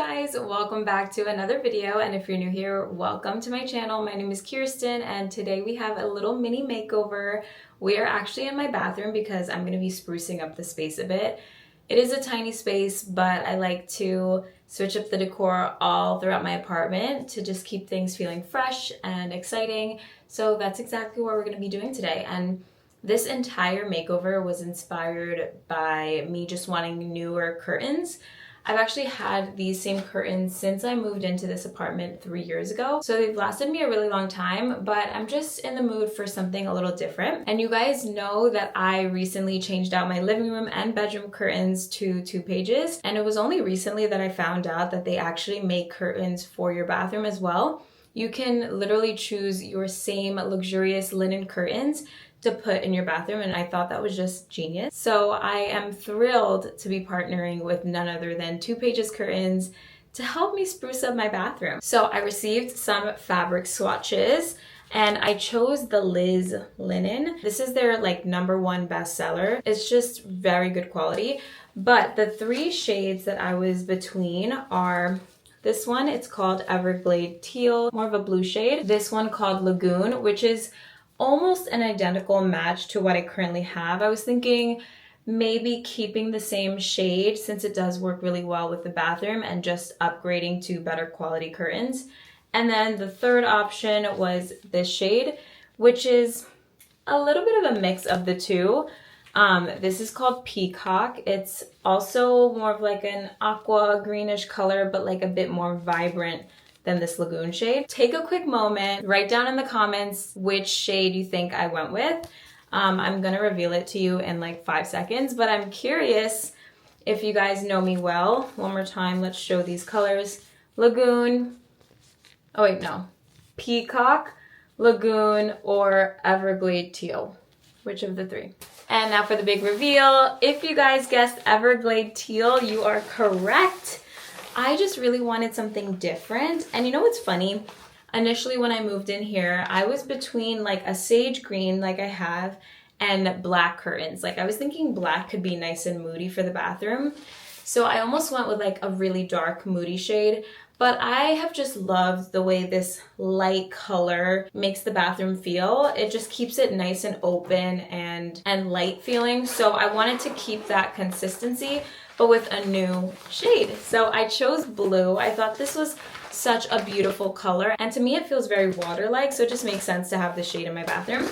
guys, welcome back to another video, and if you're new here, welcome to my channel. My name is Kirsten and today we have a little mini makeover. We are actually in my bathroom because I'm going to be sprucing up the space a bit. It is a tiny space, but I like to switch up the decor all throughout my apartment to just keep things feeling fresh and exciting. So that's exactly what we're going to be doing today. And this entire makeover was inspired by me just wanting newer curtains. I've actually had these same curtains since I moved into this apartment 3 years ago. So they've lasted me a really long time, but I'm just in the mood for something a little different. And you guys know that I recently changed out my living room and bedroom curtains to 2 pages. And it was only recently that I found out that they actually make curtains for your bathroom as well. You can literally choose your same luxurious linen curtains to put in your bathroom, and I thought that was just genius. So I am thrilled to be partnering with none other than 2 Pages Curtains to help me spruce up my bathroom. So I received some fabric swatches and I chose the Liz linen. This is their #1 bestseller. It's just very good quality. But the 3 shades that I was between are this one, it's called Everglade Teal, more of a blue shade. This one called Lagoon, which is almost an identical match to what I currently have. I was thinking maybe keeping the same shade since it does work really well with the bathroom and just upgrading to better quality curtains. And then the third option was this shade, which is a little bit of a mix of the two. This is called Peacock. It's also more of like an aqua greenish color, but like a bit more vibrant than this Lagoon shade. Take a quick moment, write down in the comments which shade you think I went with. I'm gonna reveal it to you in like 5 seconds, but I'm curious if you guys know me well. One more time, let's show these colors. Lagoon, oh wait, no. Peacock, Lagoon, or Everglade Teal. Which of the 3? And now for the big reveal. If you guys guessed Everglade Teal, you are correct. I just really wanted something different. And you know what's funny? Initially when I moved in here, I was between like a sage green like I have and black curtains. Like I was thinking black could be nice and moody for the bathroom. So I almost went with like a really dark moody shade. But I have just loved the way this light color makes the bathroom feel. It just keeps it nice and open and light feeling. So I wanted to keep that consistency, but with a new shade. So I chose blue. I thought this was such a beautiful color. And to me, it feels very water-like. So it just makes sense to have this shade in my bathroom.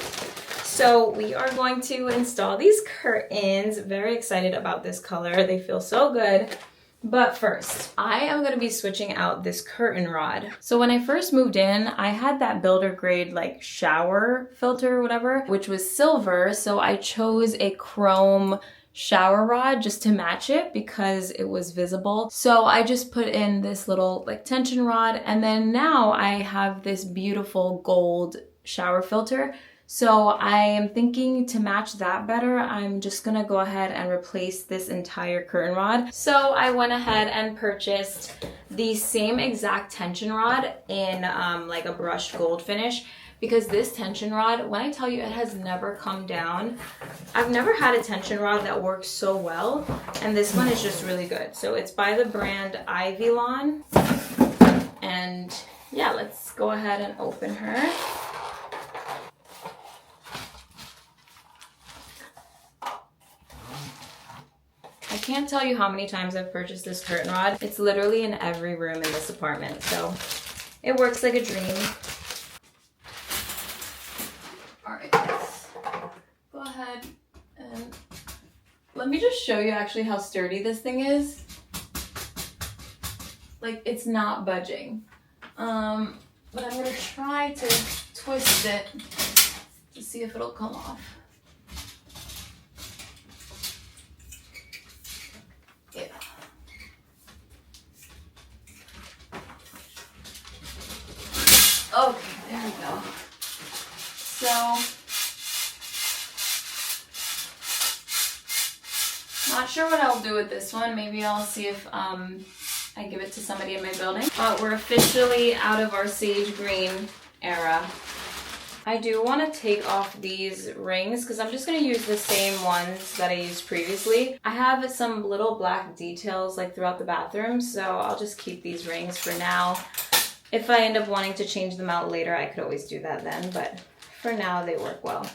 So we are going to install these curtains. Very excited about this color. They feel so good. But first, I am going to be switching out this curtain rod. So when I first moved in, I had that builder grade like shower filter or whatever, which was silver. So I chose a chrome shower rod just to match it because it was visible. So I just put in this little like tension rod, and then now I have this beautiful gold shower filter. So I am thinking to match that better, I'm just gonna go ahead and replace this entire curtain rod. So I went ahead and purchased the same exact tension rod in like a brushed gold finish, because this tension rod, when I tell you, it has never come down. I've never had a tension rod that works so well, and this one is just really good. So it's by the brand Ivylon, and yeah, let's go ahead and open her. I can't tell you how many times I've purchased this curtain rod. It's literally in every room in this apartment, so it works like a dream. All right, let's go ahead and let me just show you actually how sturdy this thing is. Like, it's not budging. But I'm gonna try to twist it to see if it'll come off. Okay, there we go. So, not sure what I'll do with this one. Maybe I'll see if I give it to somebody in my building. But we're officially out of our sage green era. I do want to take off these rings because I'm just going to use the same ones that I used previously. I have some little black details like throughout the bathroom, so I'll just keep these rings for now. If I end up wanting to change them out later, I could always do that then, but for now they work well.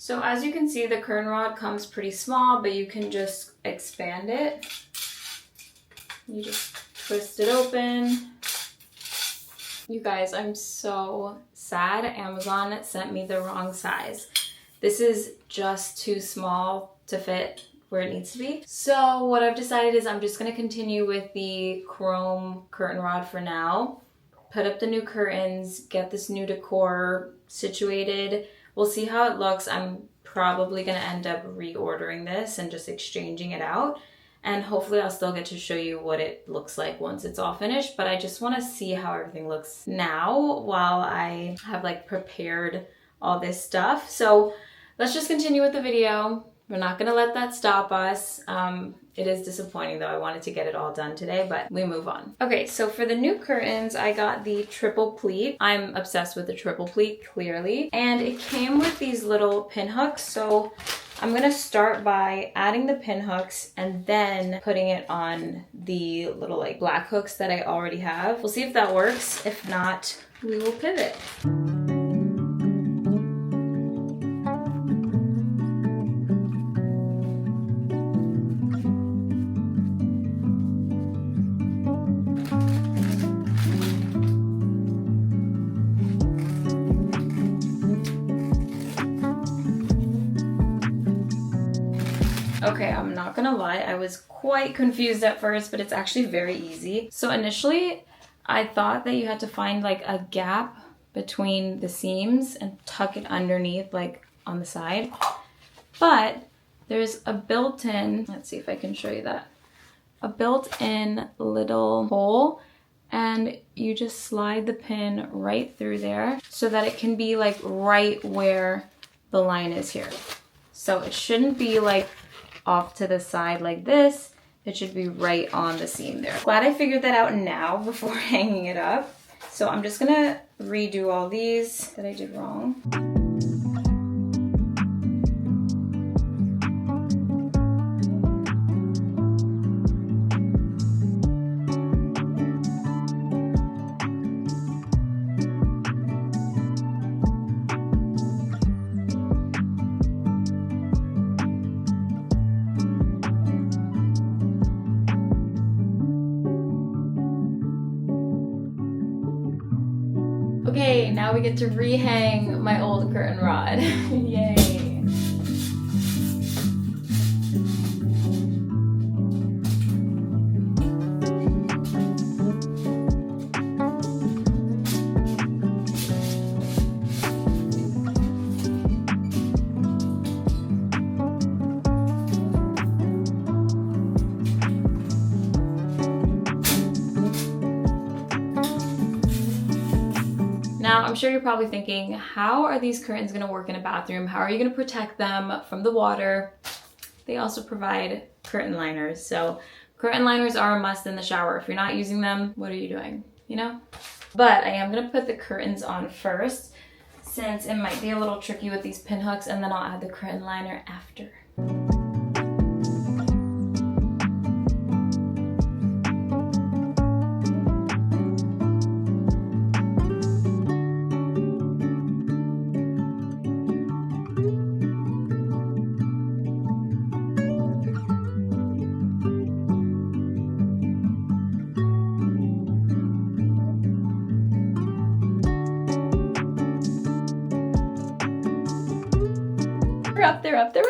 So as you can see, the curtain rod comes pretty small, but you can just expand it. You just twist it open. You guys, I'm so sad. Amazon sent me the wrong size. This is just too small to fit where it needs to be. So what I've decided is I'm just gonna continue with the chrome curtain rod for now. Put up the new curtains, get this new decor situated. We'll see how it looks. I'm probably gonna end up reordering this and just exchanging it out. And hopefully I'll still get to show you what it looks like once it's all finished. But I just wanna see how everything looks now while I have like prepared all this stuff. So let's just continue with the video. We're not gonna let that stop us. It is disappointing though. I wanted to get it all done today, but we move on. Okay, so for the new curtains, I got the triple pleat. I'm obsessed with the triple pleat, clearly. And it came with these little pin hooks. So I'm gonna start by adding the pin hooks and then putting it on the little like black hooks that I already have. We'll see if that works. If not, we will pivot. Okay, I'm not gonna lie, I was quite confused at first, but it's actually very easy. So initially, I thought that you had to find like a gap between the seams and tuck it underneath, like on the side. But there's a built-in, let's see if I can show you that, a built-in little hole, and you just slide the pin right through there so that it can be like right where the line is here. So it shouldn't be like off to the side like this. It should be right on the seam there. Glad I figured that out now before hanging it up. So I'm just gonna redo all these that I did wrong. Okay, now we get to rehang my old curtain rod. Yay! Now, I'm sure you're probably thinking, how are these curtains gonna work in a bathroom? How are you gonna protect them from the water? They also provide curtain liners. So curtain liners are a must in the shower. If you're not using them, what are you doing? You know? But I am gonna put the curtains on first, since it might be a little tricky with these pin hooks, and then I'll add the curtain liner after. They're up, they're up.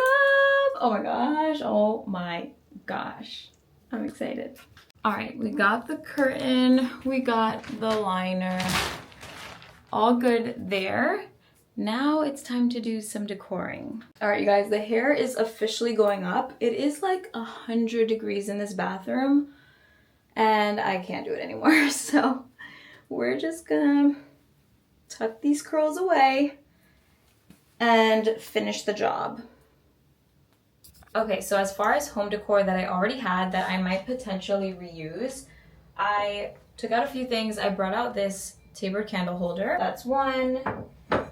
Oh my gosh, oh my gosh. I'm excited. All right, we got the curtain, we got the liner. All good there. Now it's time to do some decoring. All right, you guys, the hair is officially going up. It is like 100 degrees in this bathroom and I can't do it anymore. So we're just gonna tuck these curls away and finish the job. Okay, so as far as home decor that I already had that I might potentially reuse, I took out a few things. I brought out this tapered candle holder. That's one.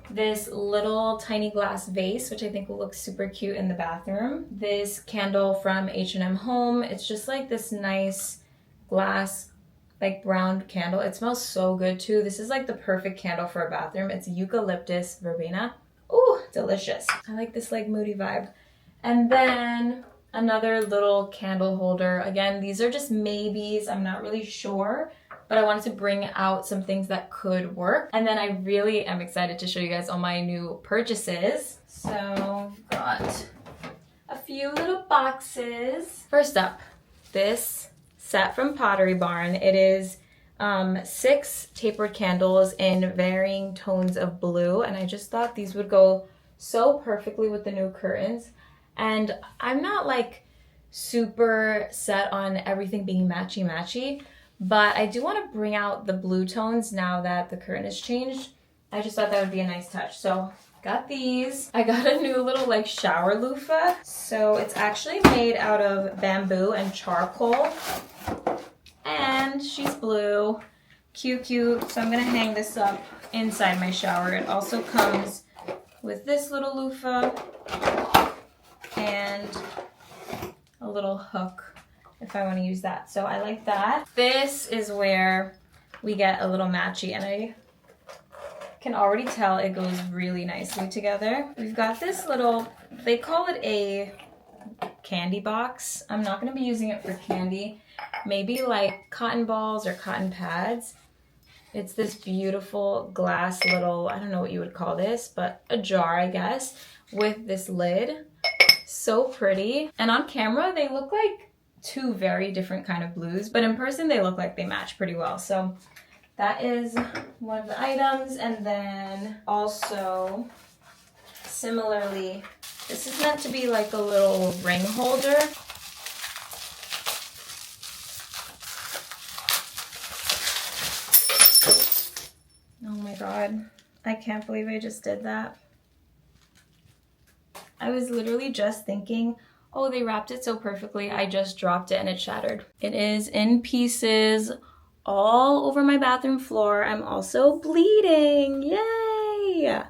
This little tiny glass vase, which I think will look super cute in the bathroom. This candle from H&M Home. It's just like this nice glass, like brown candle. It smells so good too. This is like the perfect candle for a bathroom. It's eucalyptus verbena. Ooh, delicious. I like this like moody vibe. And then another little candle holder. Again, these are just maybes. I'm not really sure, but I wanted to bring out some things that could work. And then I really am excited to show you guys all my new purchases. So I've got a few little boxes. First up, this set from Pottery Barn. It is 6 tapered candles in varying tones of blue, and I just thought these would go so perfectly with the new curtains. And I'm not like super set on everything being matchy-matchy, but I do want to bring out the blue tones now that the curtain has changed. I just thought that would be a nice touch. So got these. I got a new little like shower loofah. So it's actually made out of bamboo and charcoal. And she's blue. Cute, cute. So I'm gonna hang this up inside my shower. It also comes with this little loofah and a little hook if I want to use that. So I like that. This is where we get a little matchy, and I can already tell it goes really nicely together. We've got this little, they call it a candy box. I'm not going to be using it for candy. Maybe like cotton balls or cotton pads. It's this beautiful glass little, I don't know what you would call this, but a jar, I guess, with this lid. So pretty. And on camera, they look like 2 very different kind of blues, but in person, they look like they match pretty well. So that is one of the items. And then also, similarly, this is meant to be like a little ring holder. Oh my God, I can't believe I just did that. I was literally just thinking, oh, they wrapped it so perfectly. I just dropped it and it shattered. It is in pieces all over my bathroom floor. I'm also bleeding, yay!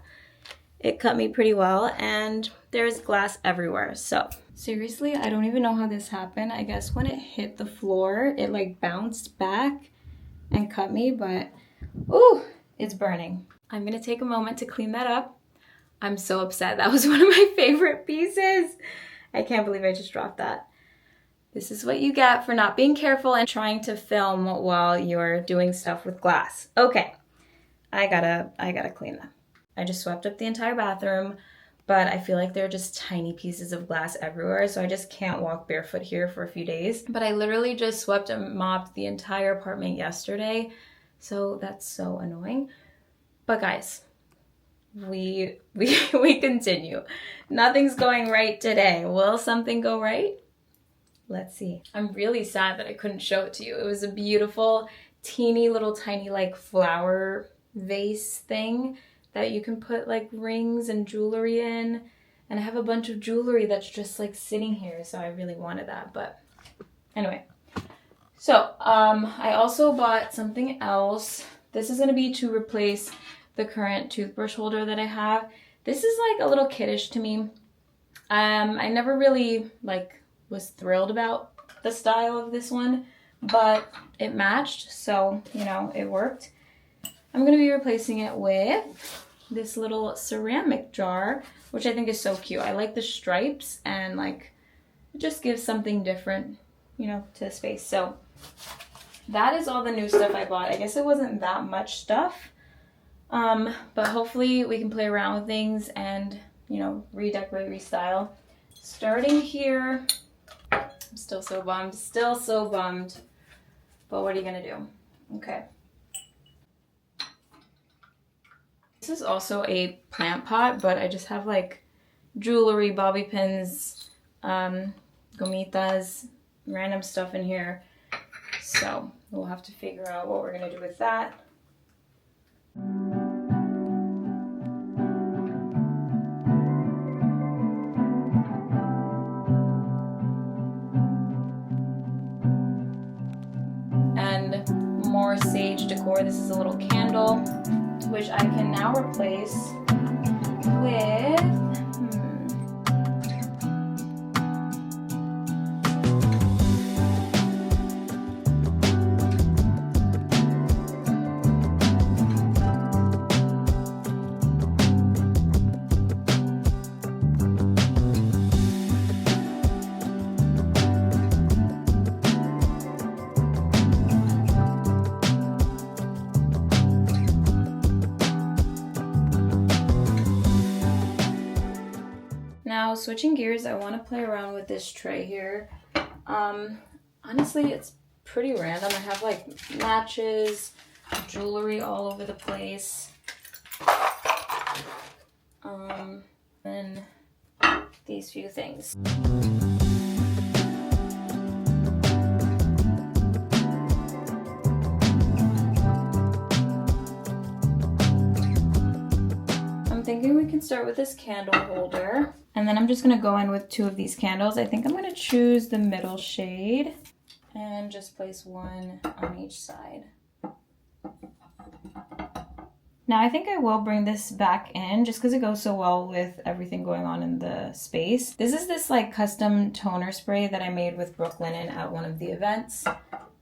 It cut me pretty well and there's glass everywhere. So seriously, I don't even know how this happened. I guess when it hit the floor, it like bounced back and cut me, but ooh, it's burning. I'm gonna take a moment to clean that up. I'm so upset. That was one of my favorite pieces. I can't believe I just dropped that. This is what you get for not being careful and trying to film while you're doing stuff with glass. Okay, I gotta clean them. I just swept up the entire bathroom, but I feel like there are just tiny pieces of glass everywhere, so I just can't walk barefoot here for a few days. But I literally just swept and mopped the entire apartment yesterday, so that's so annoying. But guys, we continue. Nothing's going right today. Will something go right? Let's see. I'm really sad that I couldn't show it to you. It was a beautiful, teeny little tiny like flower vase thing that you can put like rings and jewelry in. And I have a bunch of jewelry that's just like sitting here, so I really wanted that. But anyway, so I also bought something else. This is gonna be to replace the current toothbrush holder that I have. This is like a little kiddish to me. I never really like was thrilled about the style of this one, but it matched, so you know, it worked. I'm gonna be replacing it with this little ceramic jar, which I think is so cute. I like the stripes and like it just gives something different, you know, to the space. So that is all the new stuff I bought. I guess it wasn't that much stuff. But hopefully we can play around with things and, you know, redecorate, restyle. Starting here, I'm still so bummed, but what are you gonna do? Okay. This is also a plant pot, but I just have like jewelry, bobby pins, gomitas, random stuff in here. So we'll have to figure out what we're gonna do with that. more sage decor. This is a little candle, which I can now replace with Now, switching gears, I want to play around with this tray here. Honestly, it's pretty random. I have like matches, jewelry all over the place. And these few things. I'm thinking we can start with this candle holder. And then I'm just gonna go in with 2 of these candles. I think I'm gonna choose the middle shade and just place 1 on each side. Now I think I will bring this back in just because it goes so well with everything going on in the space. This is this like custom toner spray that I made with Brooklinen at one of the events.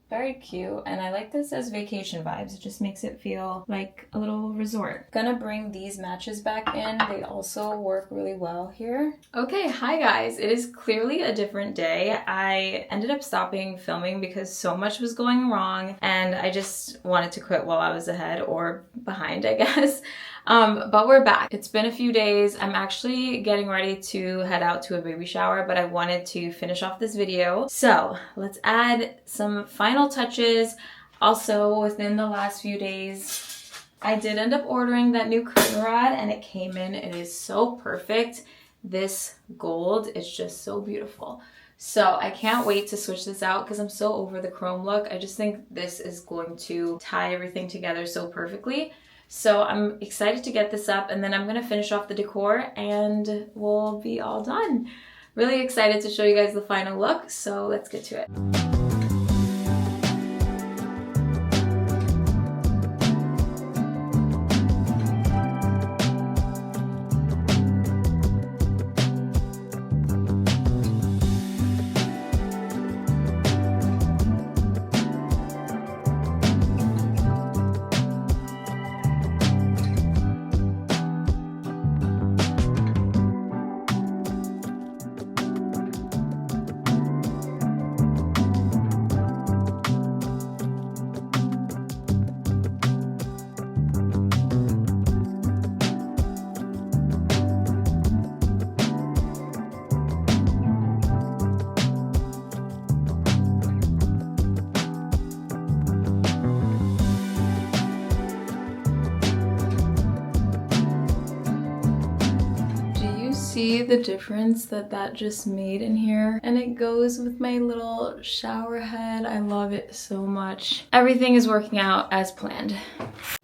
Very cute, and I like this as vacation vibes. It just makes it feel like a little resort. Gonna bring these matches back in. They also work really well here. Okay, hi guys. It is clearly a different day. I ended up stopping filming because so much was going wrong and I just wanted to quit while I was ahead or behind, I guess. But we're back. It's been a few days. I'm actually getting ready to head out to a baby shower, but I wanted to finish off this video. So let's add some final touches. Also, within the last few days, I did end up ordering that new curtain rod and it came in. It is so perfect. This gold is just so beautiful. So I can't wait to switch this out because I'm so over the chrome look. I just think this is going to tie everything together so perfectly. So I'm excited to get this up and then I'm going to finish off the decor and we'll be all done. Really excited to show you guys the final look, so let's get to it. See the difference that just made in here, and it goes with my little shower head. I love it so much. Everything is working out as planned.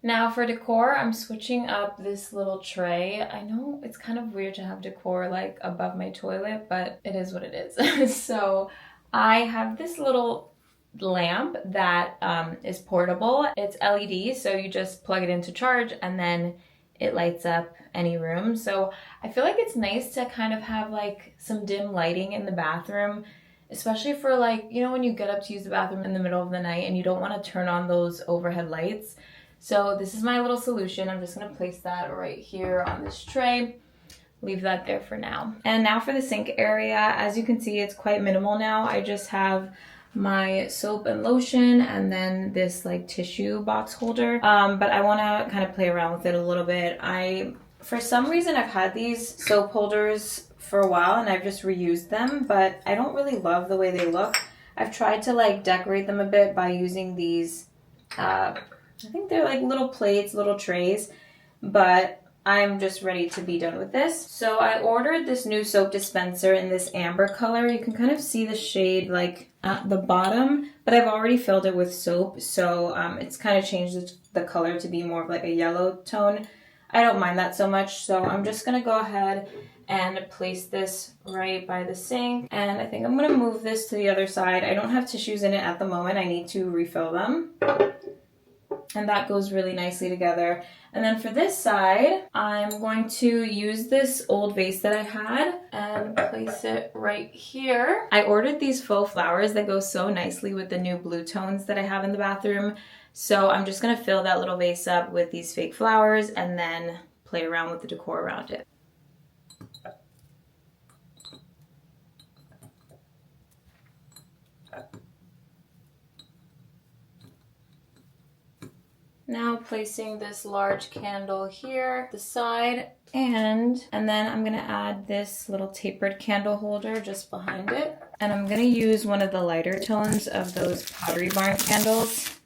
Now for decor, I'm switching up this little tray. I know it's kind of weird to have decor like above my toilet, but it is what it is. So I have this little lamp that is portable. It's LED, so you just plug it in to charge and then it lights up any room. So I feel like it's nice to kind of have like some dim lighting in the bathroom, especially for like, you know, when you get up to use the bathroom in the middle of the night and you don't want to turn on those overhead lights. So this is my little solution. I'm just gonna place that right here on this tray. Leave that there for now. And now for the sink area. As you can see, it's quite minimal now. I just have my soap and lotion and then this like tissue box holder. But I want to kind of play around with it a little bit. For some reason, I've had these soap holders for a while and I've just reused them, but I don't really love the way they look. I've tried to like decorate them a bit by using these, I think they're like little plates, little trays, but I'm just ready to be done with this. So I ordered this new soap dispenser in this amber color. You can kind of see the shade like at the bottom, but I've already filled it with soap, so it's kind of changed the color to be more of like a yellow tone. I don't mind that so much, so I'm just gonna go ahead and place this right by the sink. And I think I'm gonna move this to the other side. I don't have tissues in it at the moment. I need to refill them. and that goes really nicely together. And then for this side, I'm going to use this old vase that I had and place it right here. I ordered these faux flowers that go so nicely with the new blue tones that I have in the bathroom. So I'm just gonna fill that little vase up with these fake flowers and then play around with the decor around it. Now placing this large candle here, the side, and then I'm gonna add this little tapered candle holder just behind it. And I'm gonna use one of the lighter tones of those Pottery Barn candles.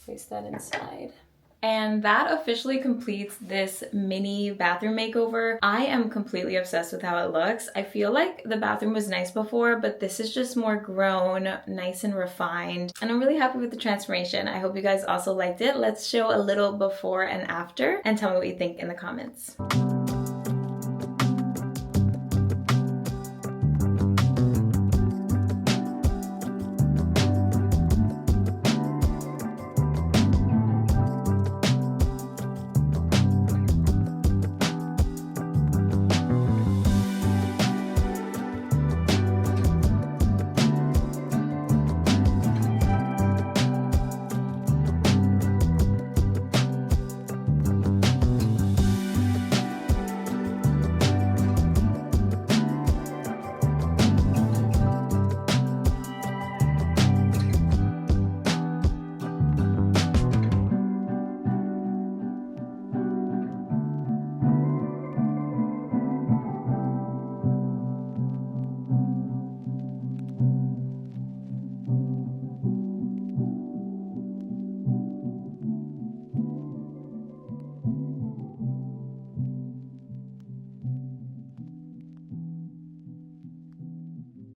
Place that inside. And that officially completes this mini bathroom makeover. I am completely obsessed with how it looks. I feel like the bathroom was nice before, but this is just more grown, nice and refined. And I'm really happy with the transformation. I hope you guys also liked it. Let's show a little before and after and tell me what you think in the comments.